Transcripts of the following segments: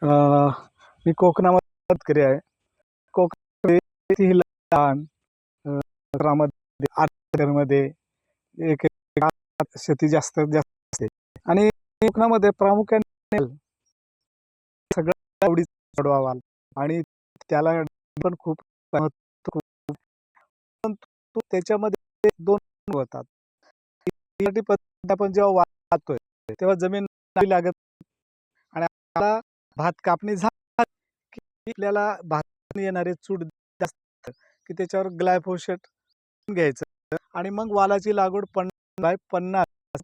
अ, मी कोकणामध्ये शेतकरी आहे. कोकणामध्ये ही लहान क्षेत्रामध्ये 8 एकरमध्ये एक शेती जास्तीत जास्त असते आणि कोकणामध्ये प्रामुख्याने सगळ्यात आवडीचा वाढवावा आणि त्याला पण खूप महत्त्व परंतु त्याच्यामध्ये 2 होतात. ती पद्धत आपण जेव्हा वाढतोय तेव्हा जमीन नाही लागत आणि आपला भात कापणी झाली की आपल्याला भात येणारे चूड जास्त की त्याच्यावर ग्लायफोसेट घ्यायचं आणि मग वालाची लागवड 50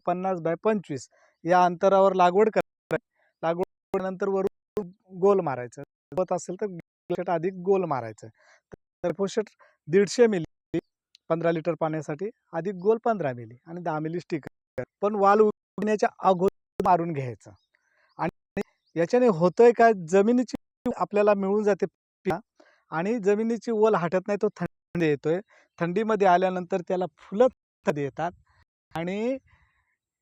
50 बाय 25 या अंतरावर लागवड करायची. लागवडीनंतर वरून गोल मारायचं. गवत असेल तर ग्लायफोसेट अधिक गोल मारायचं. ग्लायफोसेट 150 मिली 15 लिटर पाण्यासाठी अधिक गोल 15 मिली आणि 10 मिली स्टिकर. पण वाल उगवण्याच्या अगोदर मारून घ्यायचं. आणि याच्याने होतंय काय, जमिनीची आपल्याला मिळून जाते आणि जमिनीची ओल हटत नाही, तो थंडी येतोय. थंडीमध्ये आल्यानंतर त्याला फुलं येतात आणि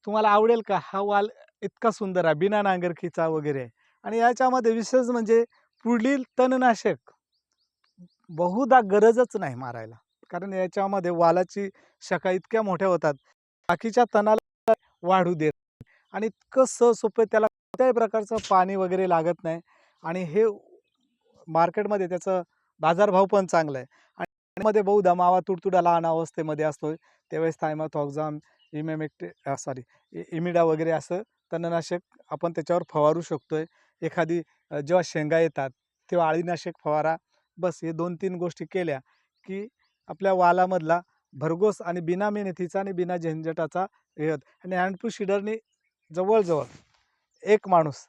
तुम्हाला आवडेल का हा वाल इतका सुंदर आहे, बिना नांगरखीचा वगैरे. आणि याच्यामध्ये विशेष म्हणजे पुढील तणनाशक बहुधा गरजच नाही मारायला, कारण याच्यामध्ये वालाची शाखा इतक्या मोठ्या होतात, बाकीच्या तणाला वाढू देत आणि इतकं सोपं, त्याला कोणत्याही प्रकारचं पाणी वगैरे लागत नाही आणि हे मार्केटमध्ये त्याचं बाजारभाव पण चांगला आहे. आणि त्यामध्ये बहुधा मावा तुडतुडा लहान अवस्थेमध्ये असतोय त्यावेळेस थायमाथॉक्झाम, इमिडा वगैरे असं तणनाशक आपण त्याच्यावर फवारू शकतोय. एखादी जेव्हा शेंगा येतात तेव्हा अळीनाशक फवारा. बस हे 2-3 गोष्टी केल्या की आपल्या वालामधला भरघोस आणि बिना मेहनतीचा आणि बिना झंझटाचा आणि हँडपू सीडरने जवळजवळ एक माणूस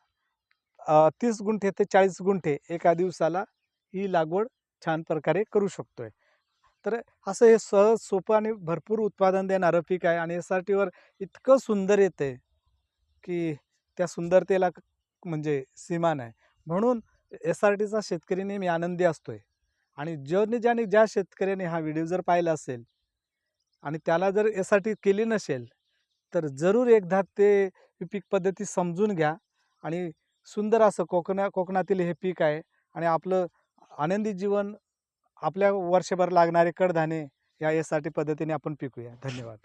30 गुंठे ते 40 गुंठे एका दिवसाला ही लागवड छान प्रकारे करू शकतोय. तर असं हे सहज सोपं आणि भरपूर उत्पादन देणारं पीक आहे आणि एस-आर-टीवर इतकं सुंदर येतंय की त्या सुंदरतेला म्हणजे सीमा नाही. म्हणून एस-आर-टीचा शेतकरी नेहमी आनंदी असतोय. आणि ज्या शेतकऱ्याने हा व्हिडिओ जर पाहिला असेल आणि त्याला जर एस-आर-टी केली नसेल, तर जरूर एकदा ते पीक पद्धती समजून घ्या आणि सुंदर असं कोकणातील हे पीक आहे आणि आपलं आनंदी जीवन, आपल्या वर्षभर लागणारे कडधान्ये या एस-आर-टी पद्धतीने आपण पिकूया. धन्यवाद.